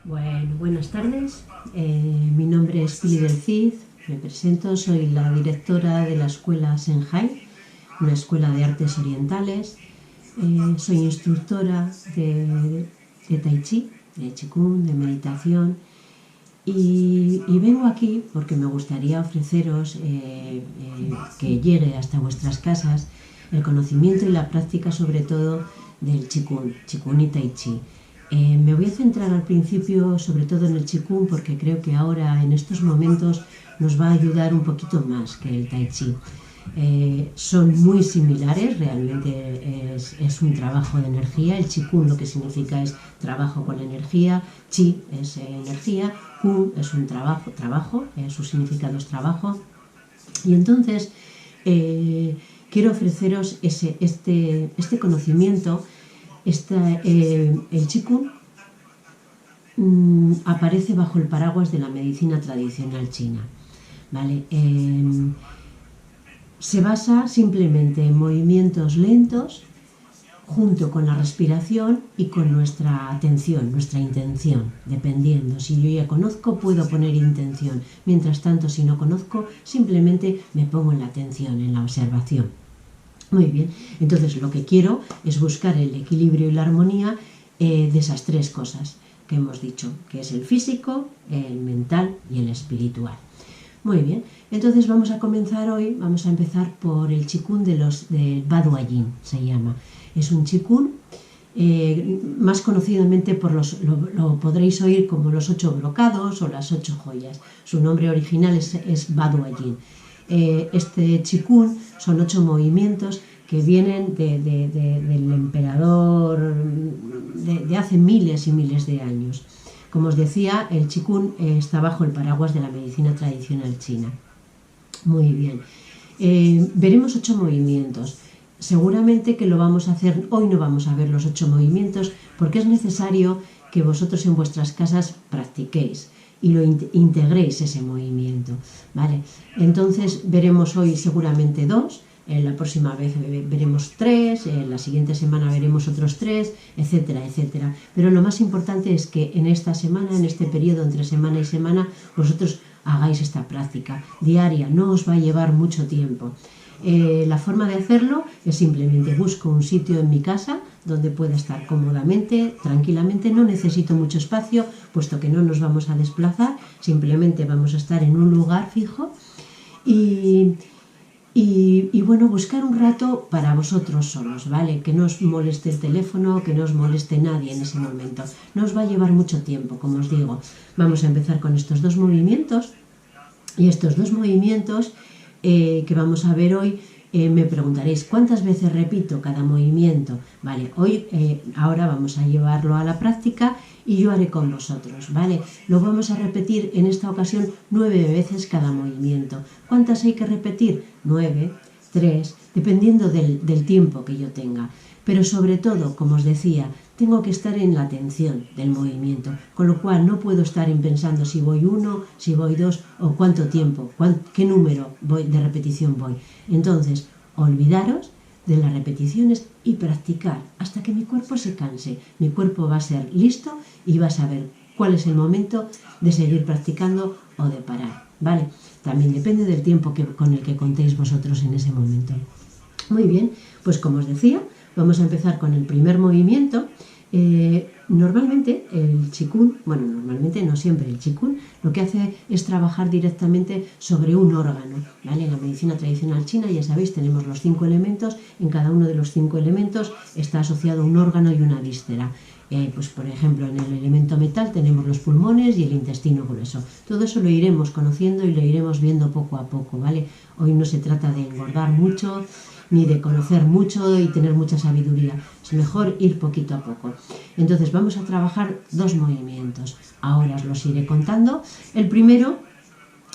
Bueno, buenas tardes. Mi nombre es Pili del Cid. Me presento, soy la directora de la escuela Senhai, una escuela de artes orientales. Soy instructora de Tai Chi, de Qigong, de meditación. Y vengo aquí porque me gustaría ofreceros que llegue hasta vuestras casas el conocimiento y la práctica, sobre todo, del Qigong y Tai Chi. Me voy a centrar al principio sobre todo en el Qigong porque creo que ahora en estos momentos nos va a ayudar un poquito más que el Tai Chi. Son muy similares, realmente es un trabajo de energía. El Qigong lo que significa es trabajo con la energía, Qi es energía, Kung es un trabajo, su significado es trabajo. Y entonces quiero ofreceros este conocimiento. El Qigong aparece bajo el paraguas de la medicina tradicional china, ¿vale? Se basa simplemente en movimientos lentos junto con la respiración y con nuestra atención, nuestra intención, dependiendo. Si yo ya conozco, puedo poner intención. Mientras tanto, si no conozco, simplemente me pongo en la atención, en la observación. Muy bien, entonces lo que quiero es buscar el equilibrio y la armonía de esas tres cosas que hemos dicho, que es el físico, el mental y el espiritual. Muy bien, entonces vamos a comenzar hoy, vamos a empezar por el Qigong del Baduyin, se llama. Es un Qigong más conocidamente lo podréis oír como los 8 brocados o las 8 joyas. Su nombre original es Baduyin. Este Qigong son 8 movimientos que vienen del emperador de hace miles y miles de años. Como os decía, el Qigong está bajo el paraguas de la medicina tradicional china. Muy bien. Veremos 8 movimientos. Seguramente que lo vamos a hacer, hoy no vamos a ver los 8 movimientos porque es necesario que vosotros en vuestras casas practiquéis y lo integréis ese movimiento, ¿vale? Entonces veremos hoy seguramente 2, la próxima vez veremos 3, la siguiente semana veremos otros 3, etcétera, etcétera. Pero lo más importante es que en esta semana, en este periodo entre semana y semana, vosotros hagáis esta práctica diaria, no os va a llevar mucho tiempo. La forma de hacerlo es simplemente busco un sitio en mi casa donde pueda estar cómodamente, tranquilamente. No necesito mucho espacio, puesto que no nos vamos a desplazar, simplemente vamos a estar en un lugar fijo y bueno, buscar un rato para vosotros solos, ¿vale? Que no os moleste el teléfono, que no os moleste nadie en ese momento. No os va a llevar mucho tiempo, como os digo. Vamos a empezar con estos 2 movimientos y estos 2 movimientos que vamos a ver hoy, me preguntaréis ¿cuántas veces repito cada movimiento? Vale, hoy, ahora vamos a llevarlo a la práctica y yo haré con vosotros, ¿vale? Lo vamos a repetir en esta ocasión 9 veces cada movimiento. ¿Cuántas hay que repetir? 9, 3, dependiendo del tiempo que yo tenga. Pero sobre todo, como os decía, tengo que estar en la atención del movimiento, con lo cual no puedo estar pensando si voy 1, si voy 2 o cuánto tiempo, qué número de repetición voy. Entonces, olvidaros de las repeticiones y practicar hasta que mi cuerpo se canse. Mi cuerpo va a ser listo y va a saber cuál es el momento de seguir practicando o de parar, ¿vale? También depende del tiempo con el que contéis vosotros en ese momento. Muy bien, pues como os decía, vamos a empezar con el primer movimiento. Normalmente el Qigong, bueno, normalmente no siempre, el Qigong lo que hace es trabajar directamente sobre un órgano, ¿vale? En la medicina tradicional china, ya sabéis, tenemos los 5 elementos, en cada uno de los 5 elementos está asociado un órgano y una víscera. Pues por ejemplo, en el elemento metal tenemos los pulmones y el intestino grueso. Todo eso lo iremos conociendo y lo iremos viendo poco a poco, ¿vale? Hoy no se trata de engordar mucho, ni de conocer mucho y tener mucha sabiduría. Es mejor ir poquito a poco. Entonces vamos a trabajar 2 movimientos. Ahora os los iré contando. El primero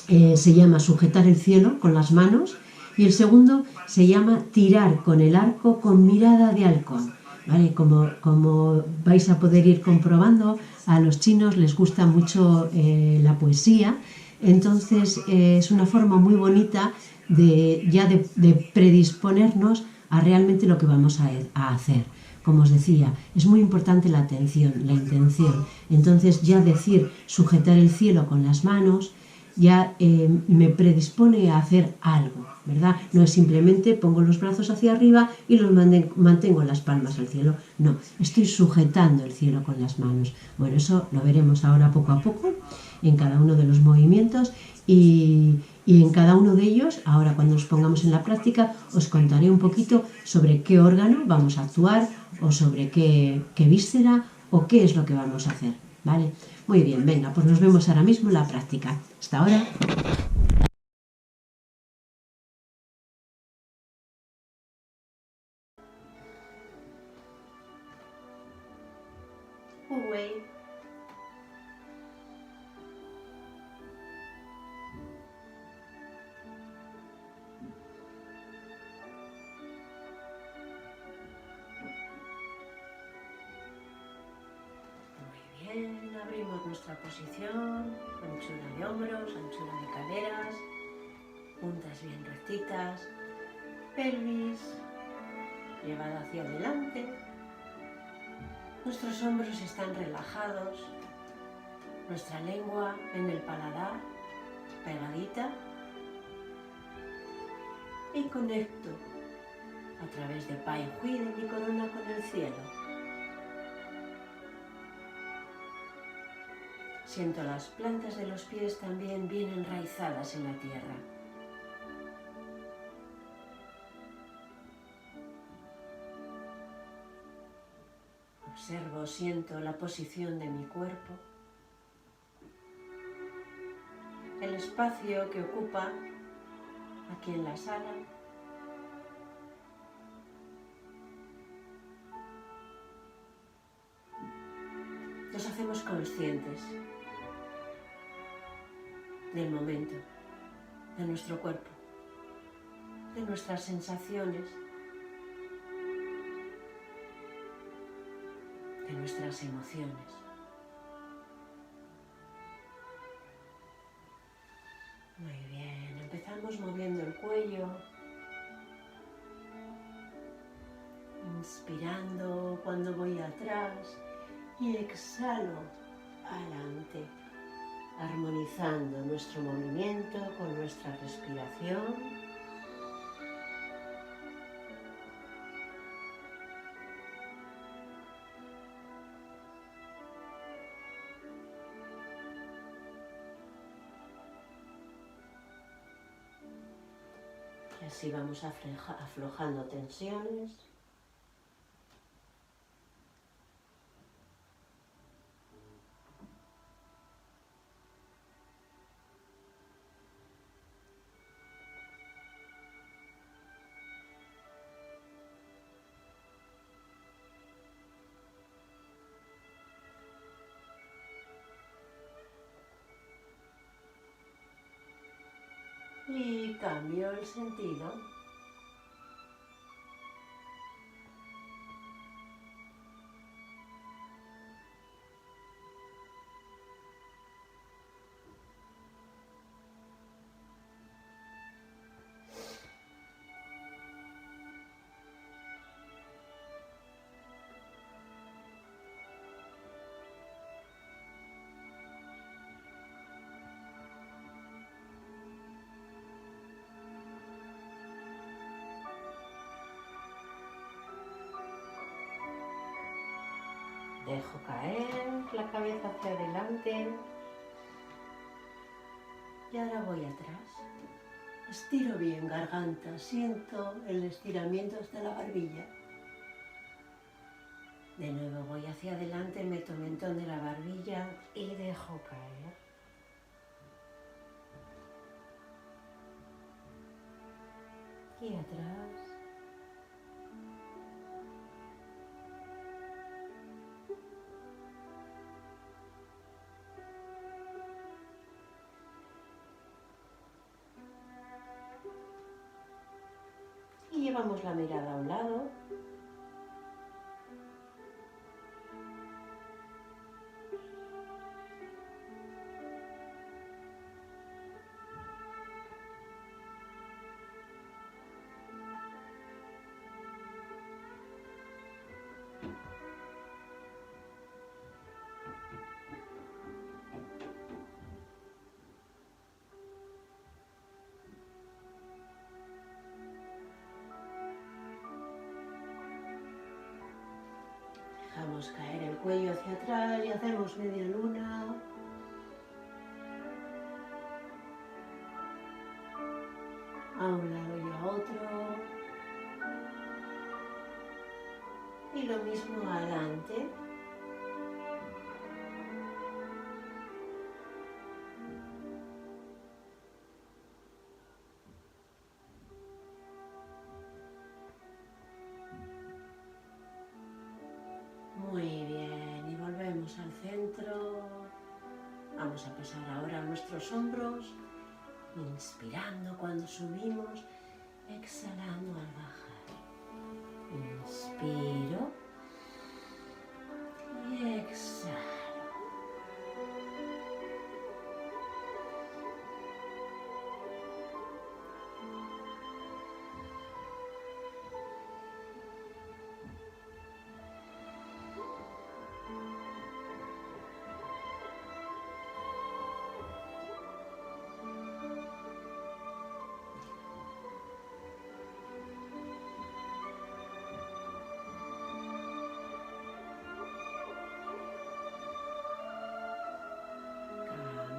se llama sujetar el cielo con las manos y el segundo se llama tirar con el arco con mirada de halcón. ¿Vale? Como vais a poder ir comprobando, a los chinos les gusta mucho la poesía. Entonces es una forma muy bonita de predisponernos a realmente lo que vamos a hacer. como os decía, es muy importante la atención, la intención. Entonces ya decir sujetar el cielo con las manos ya me predispone a hacer algo, ¿verdad? No es simplemente pongo los brazos hacia arriba y los mantengo las palmas al cielo. No, estoy sujetando el cielo con las manos. Bueno, eso lo veremos ahora poco a poco en cada uno de los movimientos y en cada uno de ellos, ahora cuando nos pongamos en la práctica, os contaré un poquito sobre qué órgano vamos a actuar o sobre qué víscera o qué es lo que vamos a hacer, ¿vale? Muy bien, venga, pues nos vemos ahora mismo en la práctica. Hasta ahora. Away. Bien, abrimos nuestra posición, anchura de hombros, anchura de caderas, puntas bien rectitas, pelvis llevada hacia adelante, nuestros hombros están relajados, nuestra lengua en el paladar, pegadita, y conecto a través de Pai Hui de mi corona con el cielo. Siento las plantas de los pies también bien enraizadas en la tierra. Observo, siento la posición de mi cuerpo, el espacio que ocupa aquí en la sala. Nos hacemos conscientes del momento, de nuestro cuerpo, de nuestras sensaciones, de nuestras emociones. Muy bien, empezamos moviendo el cuello, inspirando cuando voy atrás y exhalo adelante, armonizando nuestro movimiento con nuestra respiración. Y así vamos aflojando tensiones. Y cambio el sentido. Dejo caer la cabeza hacia adelante y ahora voy atrás. Estiro bien garganta, siento el estiramiento hasta la barbilla. De nuevo voy hacia adelante, meto mentón de la barbilla y dejo caer. Y atrás. Y llevamos la mirada a un lado. dejamos caer el cuello hacia atrás y hacemos media luna. A un lado y a otro. Y lo mismo adelante. Muy bien, y volvemos al centro. Vamos a pesar ahora nuestros hombros, inspirando cuando subimos, exhalando al bajar. Inspiro y exhalo.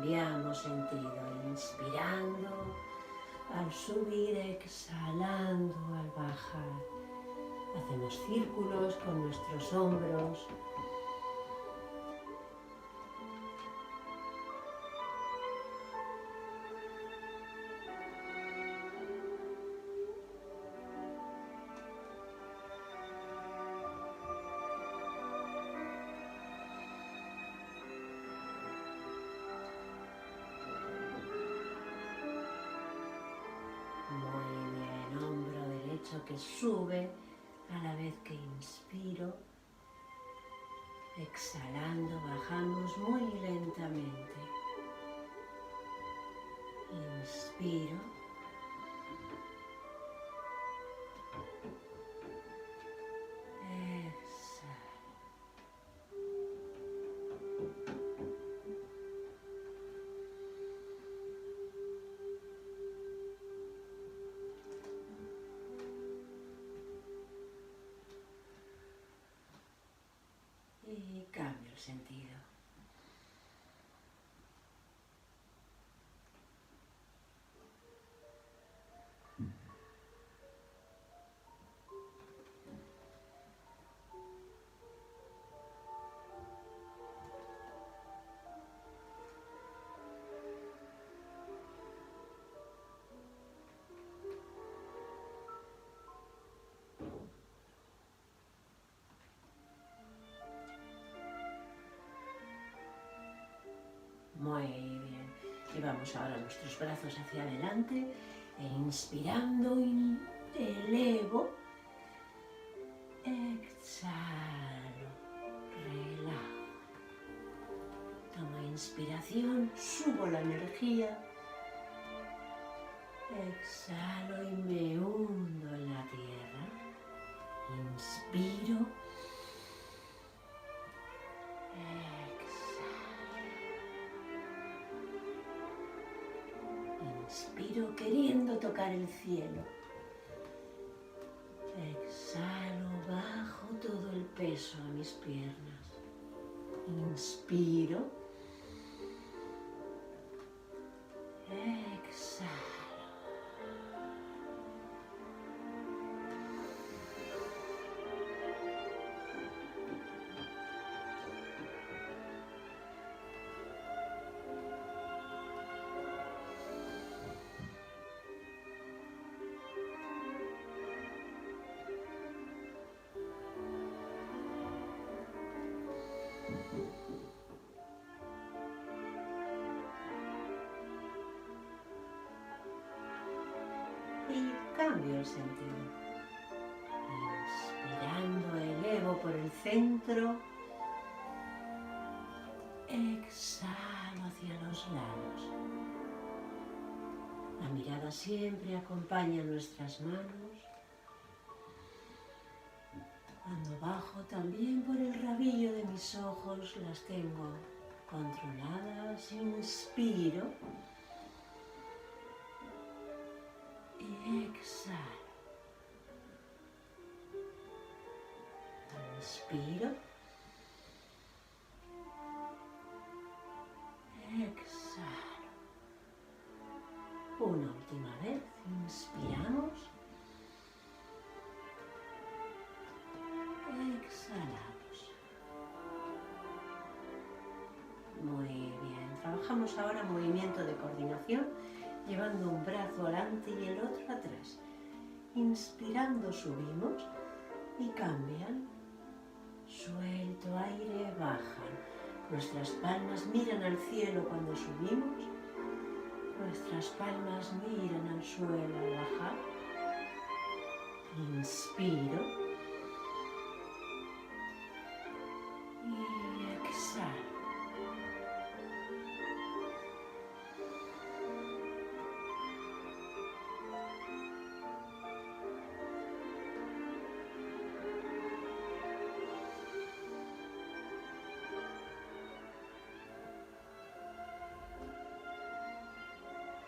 Cambiamos sentido, inspirando al subir, exhalando al bajar. Hacemos círculos con nuestros hombros. Muy bien, hombro derecho que sube a la vez que inspiro. Exhalando, bajamos muy lentamente. Inspiro. Exhalo. Y cambio el sentido. Muy bien. Llevamos ahora nuestros brazos hacia adelante e inspirando, elevo. Exhalo. Relajo. Tomo inspiración, subo la energía. Exhalo y me hundo en la tierra. Inspiro. Inspiro queriendo tocar el cielo. Exhalo, bajo todo el peso a mis piernas. Inspiro. Exhalo. Y cambio el sentido. Inspirando, elevo por el centro. Exhalo hacia los lados. La mirada siempre acompaña nuestras manos. Cuando bajo también por el rabillo de mis ojos las tengo controladas. Inspiro. Y exhalo. Inspiro. Una última vez. Inspiramos. Exhalamos. Muy bien. Trabajamos ahora movimiento de coordinación, llevando un brazo adelante y el otro atrás. Inspirando subimos y cambian. Suelto aire, bajan. Nuestras palmas miran al cielo cuando subimos. Nuestras palmas miran al suelo al bajar. Inspiro. Y exhalo.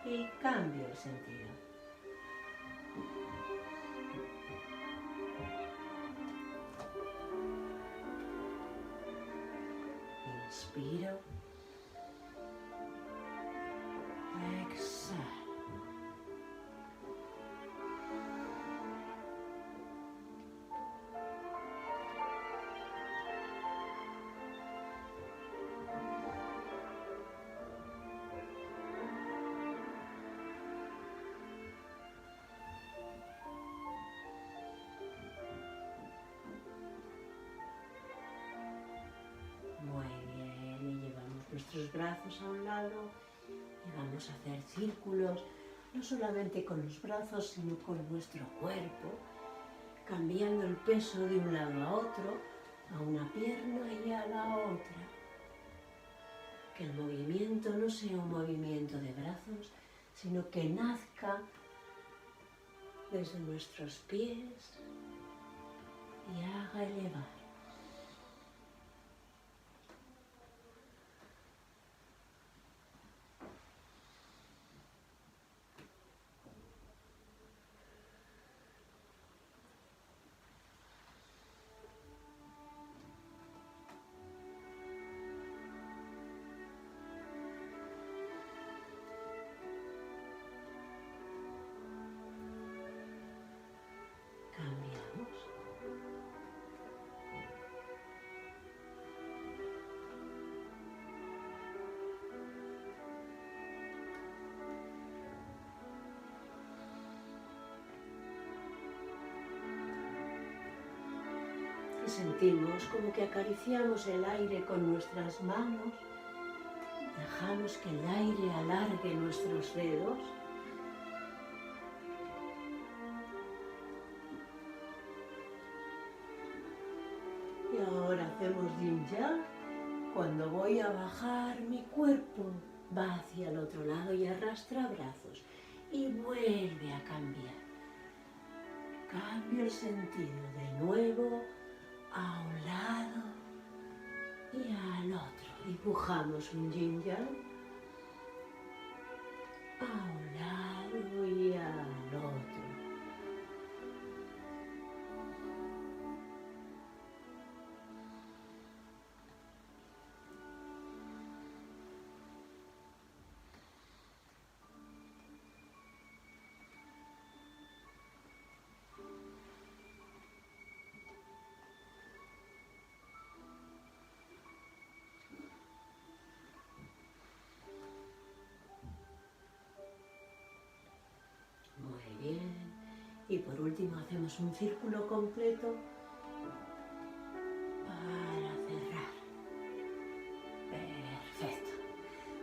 Y cambio el sentido. Inspiro. Exhalo. Muy bien, y llevamos nuestros brazos a un lado y vamos a hacer círculos, no solamente con los brazos, sino con nuestro cuerpo, cambiando el peso de un lado a otro, a una pierna y a la otra. Que el movimiento no sea un movimiento de brazos, sino que nazca desde nuestros pies y haga elevar. Cambiamos. Y sentimos como que acariciamos el aire con nuestras manos, dejamos que el aire alargue nuestros dedos. Y ahora hacemos yin yang. Cuando voy a bajar, mi cuerpo va hacia el otro lado y arrastra brazos y vuelve a cambiar. Cambio el sentido de nuevo a un lado y al otro. Dibujamos un yin yang a un lado y al otro. Muy bien. Y por último hacemos un círculo completo para cerrar. Perfecto.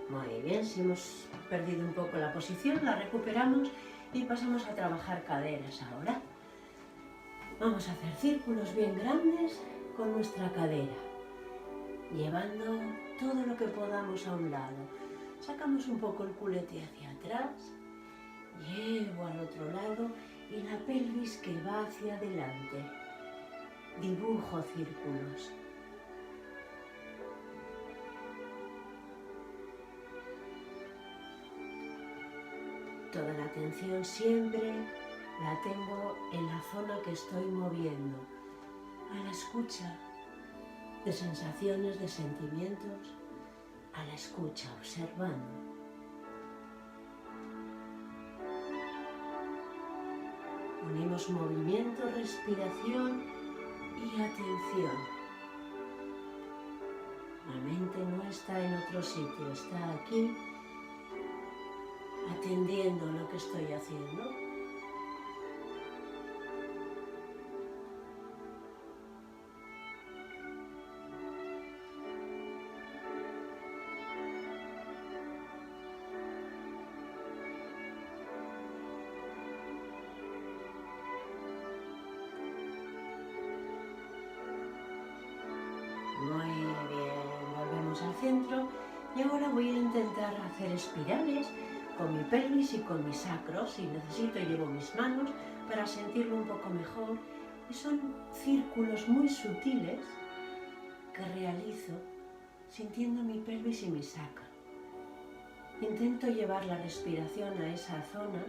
Muy bien, si hemos perdido un poco la posición, la recuperamos y pasamos a trabajar caderas ahora. Vamos a hacer círculos bien grandes con nuestra cadera, llevando todo lo que podamos a un lado. Sacamos un poco el culete hacia atrás, llevo al otro lado y la pelvis que va hacia adelante. Dibujo círculos. Toda la atención siempre la tengo en la zona que estoy moviendo, a la escucha de sensaciones, de sentimientos, a la escucha, observando. Ponemos movimiento, respiración y atención. La mente no está en otro sitio, está aquí atendiendo lo que estoy haciendo. Muy bien, volvemos al centro y ahora voy a intentar hacer espirales con mi pelvis y con mis sacros. Si necesito llevo mis manos para sentirlo un poco mejor y son círculos muy sutiles que realizo sintiendo mi pelvis y mi sacro. Intento llevar la respiración a esa zona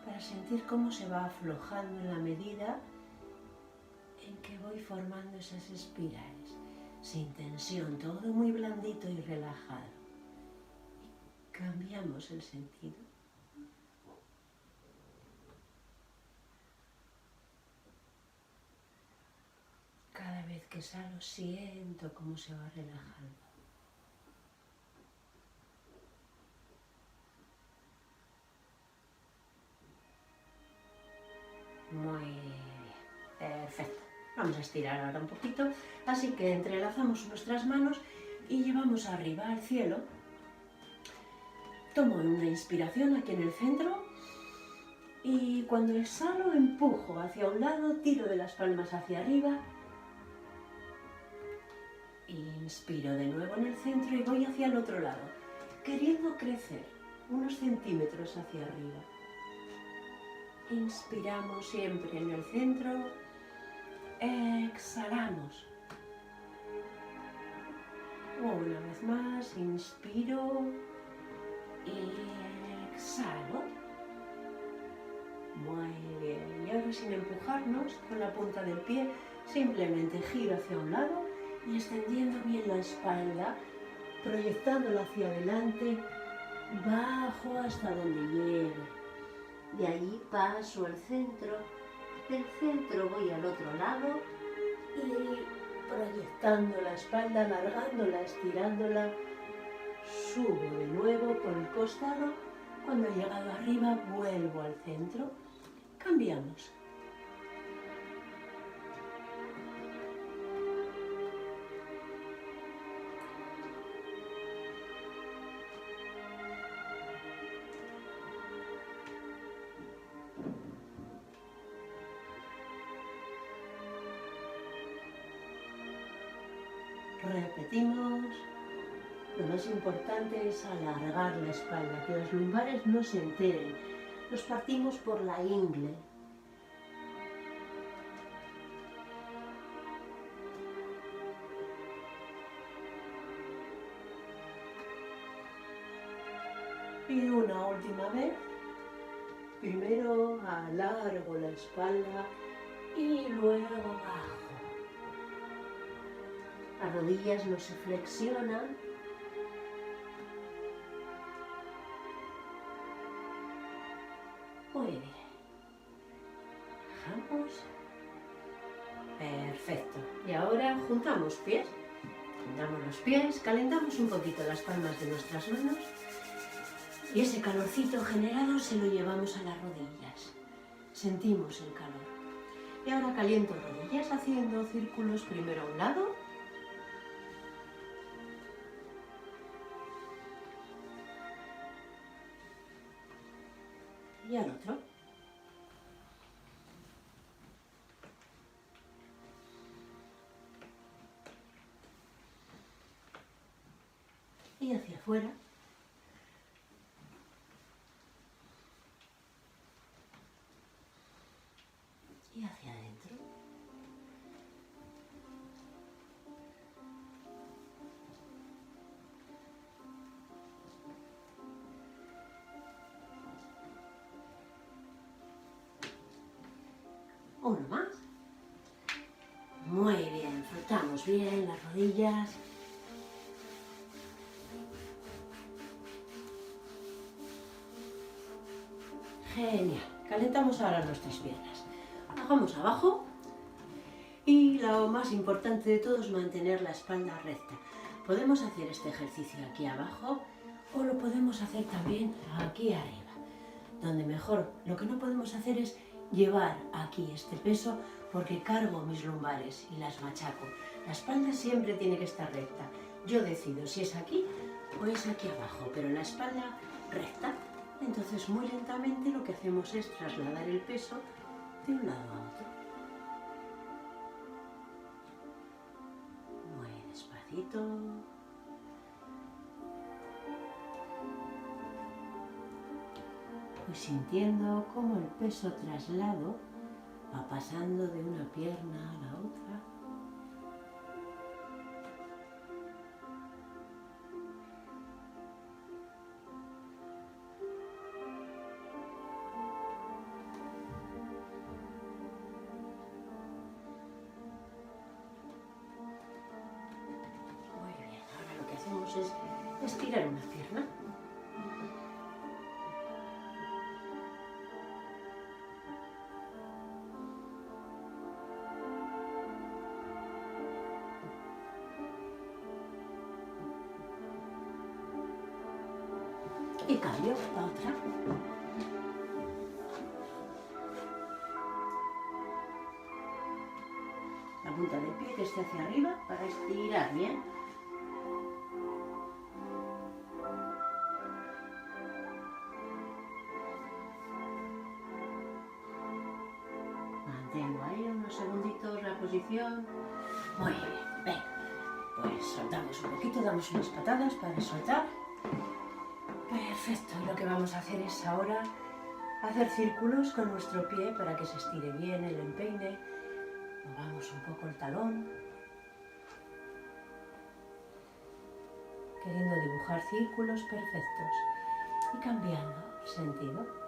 para sentir cómo se va aflojando en la medida en que voy formando esas espirales, sin tensión, todo muy blandito y relajado. Y cambiamos el sentido. Cada vez que exhalo siento cómo se va relajando. Muy bien, perfecto. Vamos a estirar ahora un poquito, así que entrelazamos nuestras manos y llevamos arriba al cielo. Tomo una inspiración aquí en el centro y cuando exhalo empujo hacia un lado, tiro de las palmas hacia arriba. Inspiro de nuevo en el centro y voy hacia el otro lado, queriendo crecer unos centímetros hacia arriba. Inspiramos siempre en el centro, exhalamos. Una vez más, inspiro y exhalo. Muy bien, y ahora sin empujarnos con la punta del pie, simplemente giro hacia un lado y extendiendo bien la espalda, proyectándola hacia adelante, bajo hasta donde llegue. De ahí paso al centro, del centro voy al otro lado y proyectando la espalda, alargándola, estirándola, subo de nuevo por el costado. Cuando he llegado arriba vuelvo al centro, cambiamos. Repetimos. Lo más importante es alargar la espalda, que los lumbares no se enteren. Los partimos por la ingle. Y una última vez. Primero alargo la espalda y luego bajo. Las rodillas no se flexionan. Muy bien. Bajamos. Perfecto. Y ahora juntamos pies. Juntamos los pies, calentamos un poquito las palmas de nuestras manos y ese calorcito generado se lo llevamos a las rodillas. Sentimos el calor. Y ahora caliento rodillas haciendo círculos primero a un lado. Y al otro. Y hacia afuera. Y hacia adentro. Uno más. Muy bien, frotamos bien las rodillas. Genial. Calentamos ahora nuestras piernas. Bajamos abajo y lo más importante de todo es mantener la espalda recta. Podemos hacer este ejercicio aquí abajo o lo podemos hacer también aquí arriba, donde mejor. Lo que no podemos hacer es llevar aquí este peso porque cargo mis lumbares y las machaco. La espalda siempre tiene que estar recta. Yo decido si es aquí o es aquí abajo, pero la espalda recta. Entonces muy lentamente lo que hacemos es trasladar el peso de un lado a otro. Muy despacito. Voy sintiendo cómo el peso traslado va pasando de una pierna a la otra. Muy bien, ahora lo que hacemos es estirar una pierna. Y cambio la otra. La punta del pie que esté hacia arriba para estirar bien. Mantengo ahí unos segunditos la posición. Muy bien, venga. Pues soltamos un poquito, damos unas patadas para soltar. Perfecto, y lo que vamos a hacer es ahora hacer círculos con nuestro pie para que se estire bien el empeine. Movamos un poco el talón, queriendo dibujar círculos perfectos y cambiando el sentido.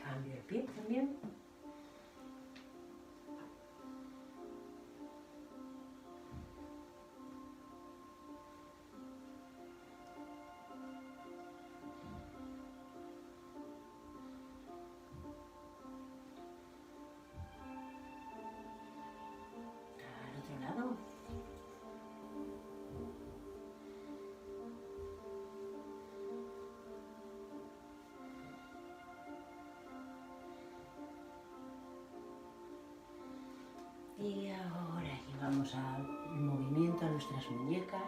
Cambio el pie también. Al otro lado. Y ahora llevamos al movimiento a nuestras muñecas.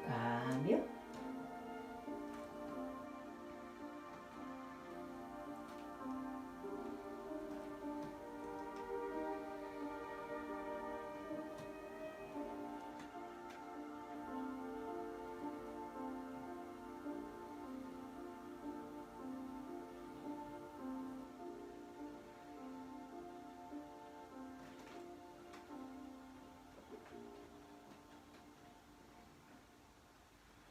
Cambio.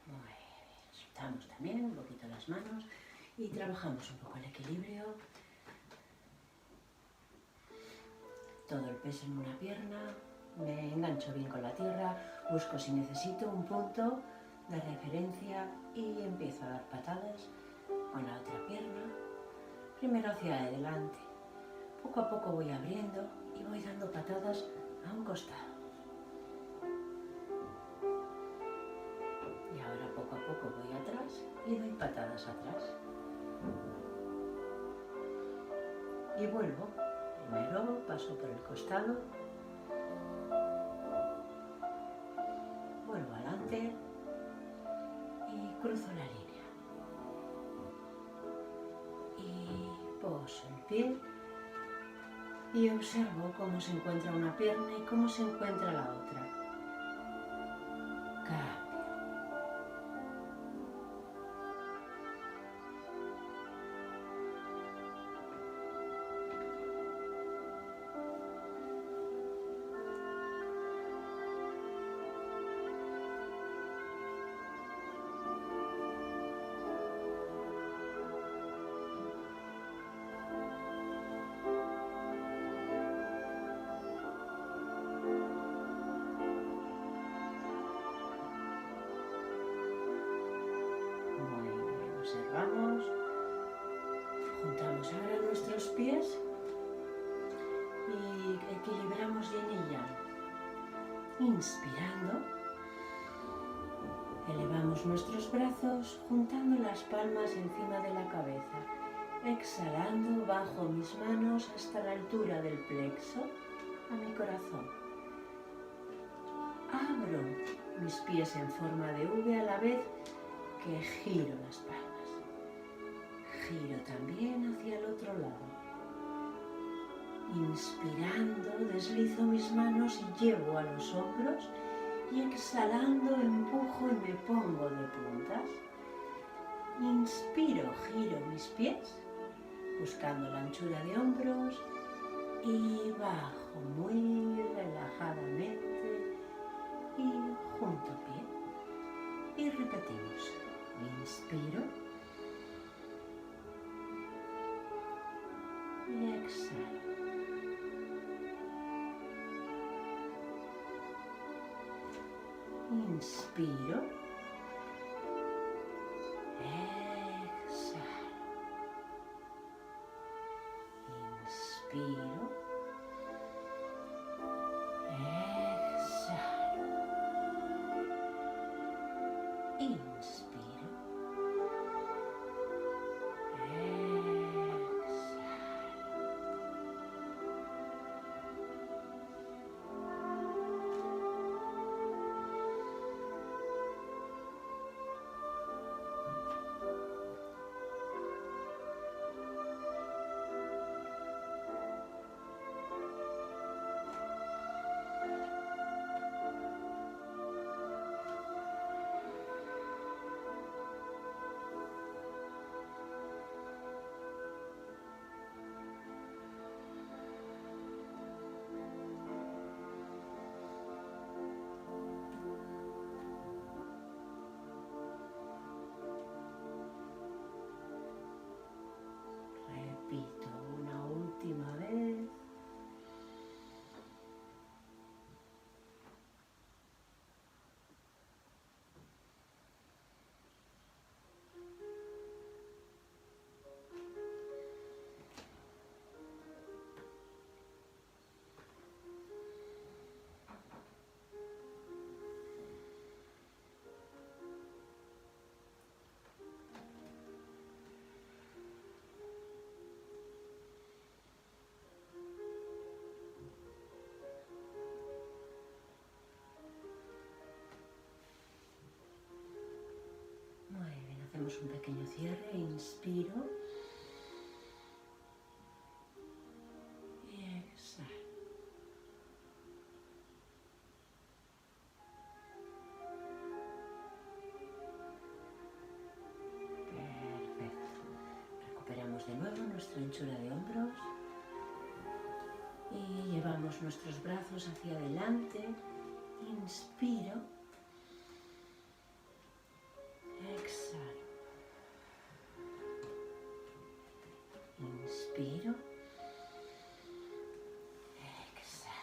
Muy bien, soltamos también un poquito las manos y trabajamos un poco el equilibrio. Todo el peso en una pierna, me engancho bien con la tierra, busco si necesito un punto de referencia y empiezo a dar patadas con la otra pierna, primero hacia adelante. Poco a poco voy abriendo y voy dando patadas a un costado. Y ahora poco a poco voy atrás y doy patadas atrás. Y vuelvo. Primero paso por el costado. Vuelvo adelante y cruzo la línea. Y poso el pie y observo cómo se encuentra una pierna y cómo se encuentra la otra. Cambio. los pies y equilibramos yin y yang. Inspirando, elevamos nuestros brazos juntando las palmas encima de la cabeza. Exhalando, bajo mis manos hasta la altura del plexo, a mi corazón. Abro mis pies en forma de V a la vez que giro las palmas. Giro también hacia el otro lado. Inspirando, deslizo mis manos y llevo a los hombros y exhalando, empujo y me pongo de puntas. Inspiro, giro mis pies, buscando la anchura de hombros y bajo muy relajadamente y junto pie. Y repetimos. Inspiro y exhalo. Inspiro, exhalo, inspiro, exhalo, inspiro, repito una última vez. Hacemos un pequeño cierre, inspiro y exhalo. Perfecto. Recuperamos de nuevo nuestra anchura de hombros y llevamos nuestros brazos hacia adelante. Inspiro, exhalo. Inspiro, exhalo.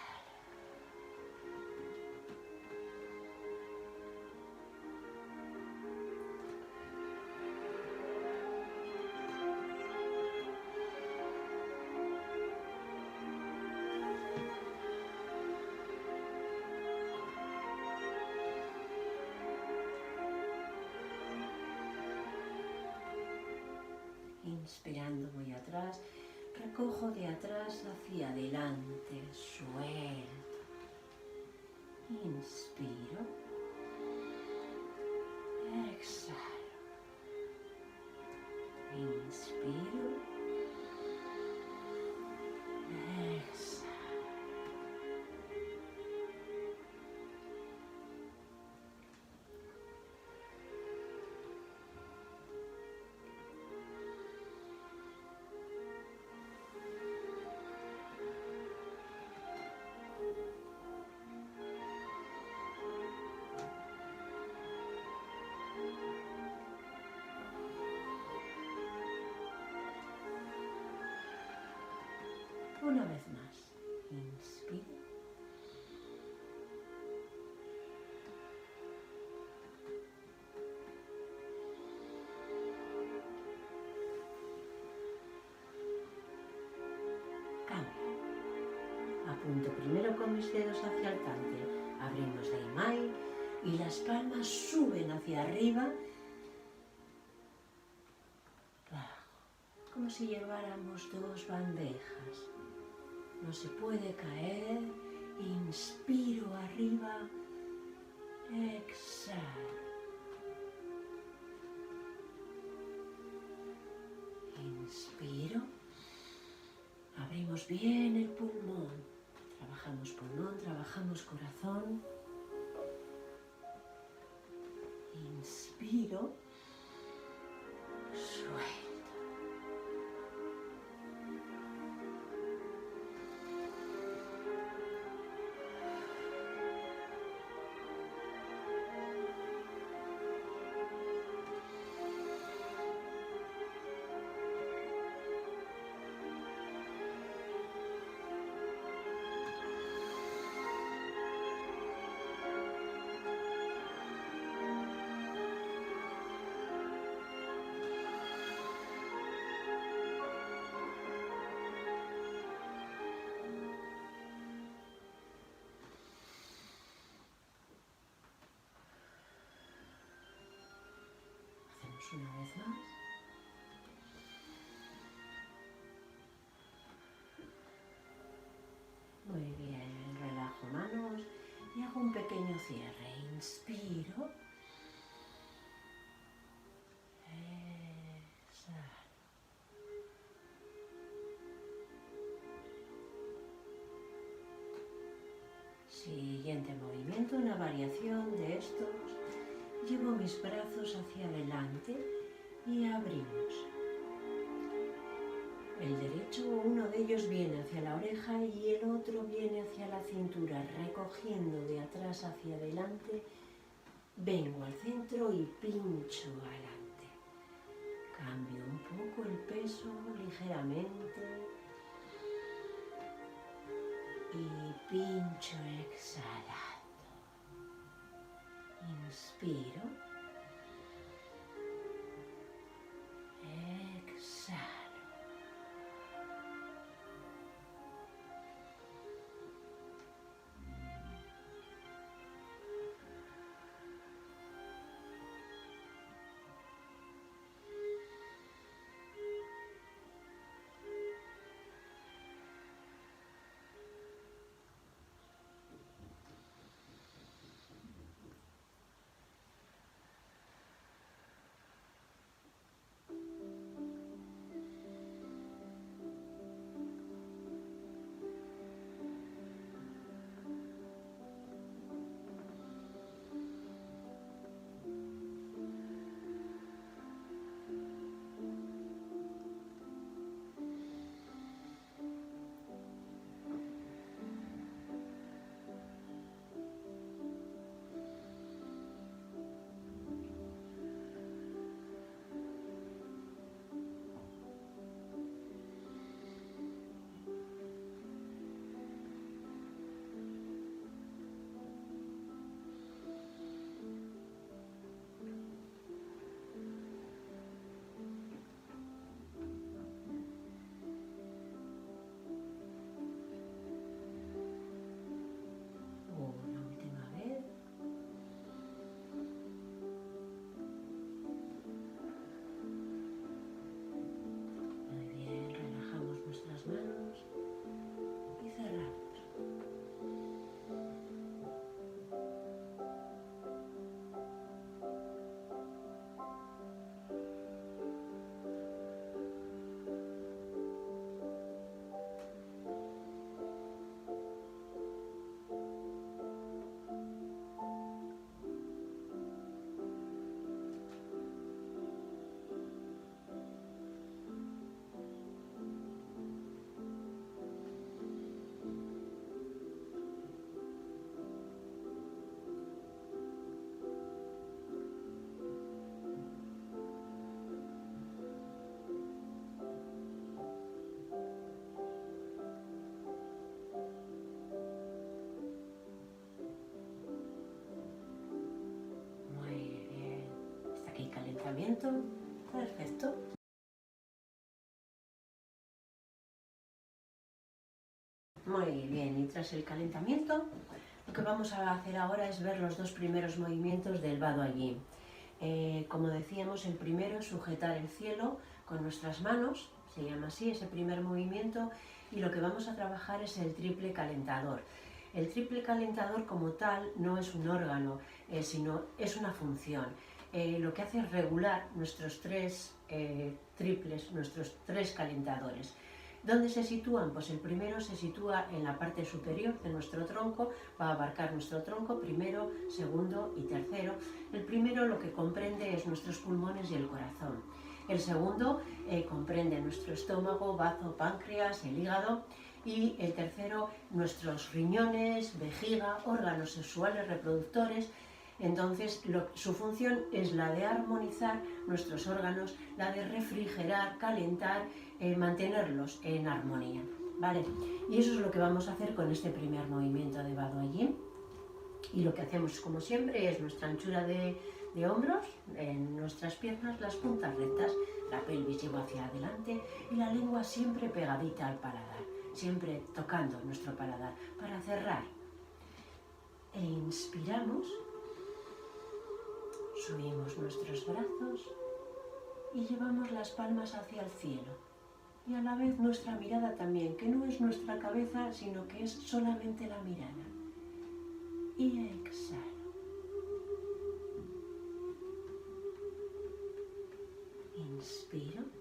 Inspirando voy atrás, recojo de atrás hacia adelante, suelto. Inspiro, exhalo. Inspiro, exhalo. Una vez más, inspiro. mis dedos hacia el cante, abrimos Daimai y las palmas suben hacia arriba, como si lleváramos dos bandejas. No se puede caer, inspiro arriba, exhalo. Inspiro, abrimos bien el pulmón, trabajamos pulmón, trabajamos corazón. Inspiro, suelto. Una vez más. Muy bien, relajo manos y hago un pequeño cierre. Inspiro. Exhalo. Siguiente movimiento, una variación de estos. Llevo mis brazos hacia adelante y abrimos. El derecho, uno de ellos viene hacia la oreja y el otro viene hacia la cintura, recogiendo de atrás hacia adelante. Vengo al centro y pincho adelante. Cambio un poco el peso ligeramente y pincho exhalando. Inspiro, exhalo. Calentamiento, perfecto. Muy bien, y tras es el calentamiento. Lo que vamos a hacer ahora es ver los dos primeros movimientos del Bado Yin. Como decíamos, el primero es sujetar el cielo con nuestras manos, se llama así ese primer movimiento, y lo que vamos a trabajar es el triple calentador. El triple calentador como tal no es un órgano, sino es una función. Lo que hace es regular nuestros tres triples, nuestros tres calentadores. ¿Dónde se sitúan? Pues el primero se sitúa en la parte superior de nuestro tronco, va a abarcar nuestro tronco, primero, segundo y tercero. El primero lo que comprende es nuestros pulmones y el corazón. El segundo comprende nuestro estómago, bazo, páncreas, el hígado. Y el tercero, nuestros riñones, vejiga, órganos sexuales reproductores. Entonces, su función es la de armonizar nuestros órganos, la de refrigerar, calentar, mantenerlos en armonía, ¿vale? Y eso es lo que vamos a hacer con este primer movimiento de Bado Yin. Y lo que hacemos, como siempre, es nuestra anchura de hombros, en nuestras piernas, las puntas rectas, la pelvis lleva hacia adelante y la lengua siempre pegadita al paladar, siempre tocando nuestro paladar. Para cerrar, inspiramos. Subimos nuestros brazos y llevamos las palmas hacia el cielo. Y a la vez nuestra mirada también, que no es nuestra cabeza, sino que es solamente la mirada. Y exhalo. Inspiro.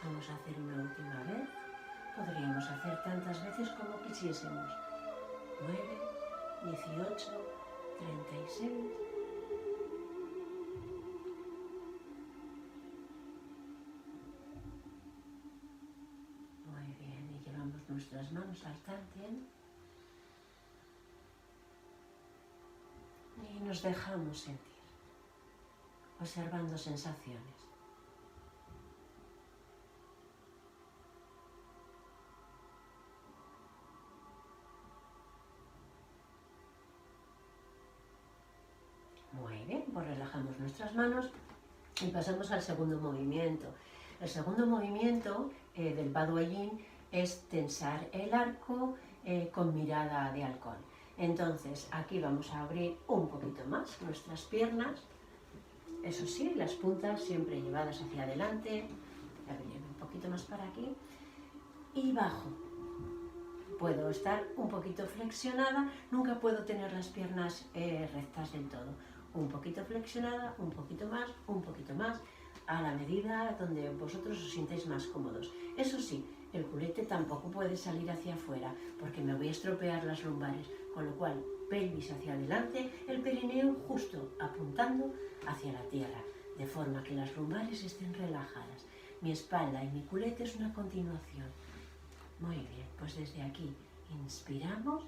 Vamos a hacer una última vez. Podríamos hacer tantas veces como quisiésemos. 9, 18, 36. Muy bien, y llevamos nuestras manos al tantien. Y nos dejamos sentir, observando sensaciones. Muy bien, pues relajamos nuestras manos y pasamos al segundo movimiento. El segundo movimiento del Bado Yin es tensar el arco con mirada de halcón. Entonces, aquí vamos a abrir un poquito más nuestras piernas. Eso sí, las puntas siempre llevadas hacia adelante. Abrir un poquito más para aquí. Y bajo. Puedo estar un poquito flexionada, nunca puedo tener las piernas rectas del todo. Un poquito flexionada, un poquito más, a la medida donde vosotros os sintáis más cómodos. Eso sí, el culete tampoco puede salir hacia afuera, porque me voy a estropear las lumbares, con lo cual pelvis hacia adelante, el perineo justo apuntando hacia la tierra, de forma que las lumbares estén relajadas. Mi espalda y mi culete es una continuación. Muy bien, pues desde aquí inspiramos,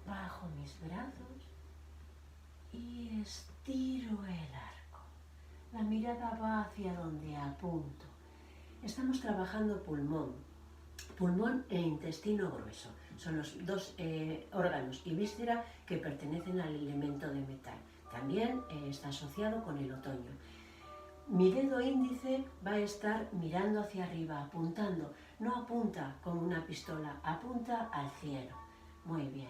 bajo mis brazos y estiro el arco. La mirada va hacia donde apunto. Estamos trabajando pulmón e intestino grueso. Son los dos órganos y víscera que pertenecen al elemento de metal. También está asociado con el otoño. Mi dedo índice va a estar mirando hacia arriba, apuntando. No apunta como una pistola, apunta al cielo. Muy bien.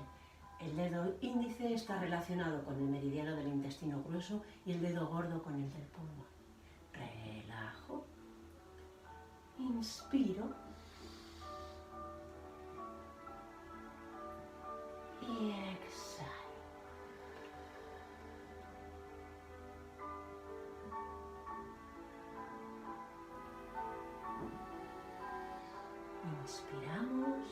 El dedo índice está relacionado con el meridiano del intestino grueso y el dedo gordo con el del pulmón. Relajo. Inspiro. y exhalo. Inspiramos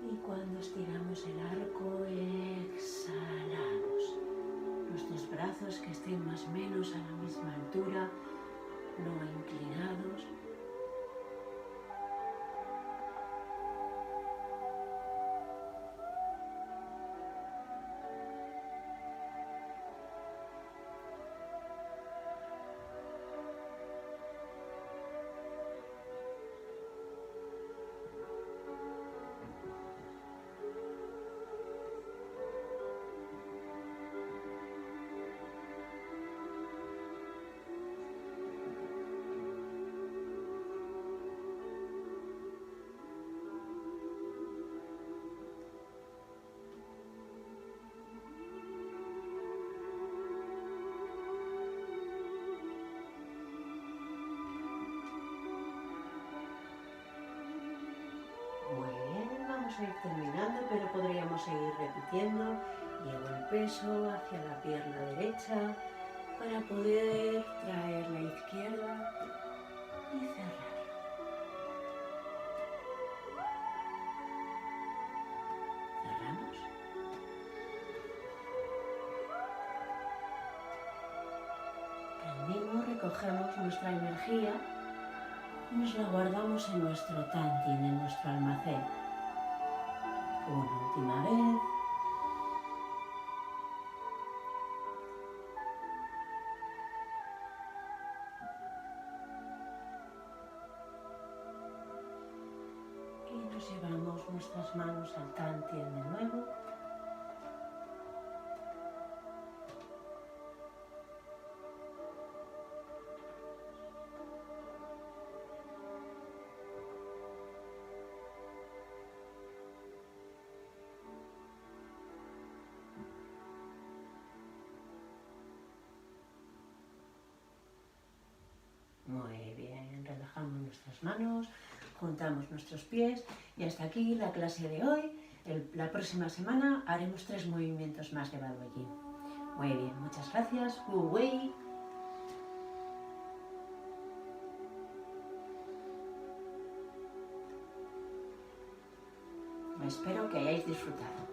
y cuando estiramos el arco exhalamos. Nuestros brazos que estén más o menos a la misma altura, no inclinados. Muy bien, vamos a ir terminando, pero podríamos seguir repitiendo. Llevo el peso hacia la pierna derecha para poder traer la izquierda y cerrar. Cerramos. Prendimos, recogemos nuestra energía y nos la guardamos en nuestro tantin, en nuestro almacén. Una última vez. Y nos llevamos nuestras manos al tantien de nuevo. Muy bien, relajamos nuestras manos, juntamos nuestros pies y hasta aquí la clase de hoy. La próxima semana haremos 3 movimientos más de Baoyin. Muy bien, muchas gracias. Wu Wei. Espero que hayáis disfrutado.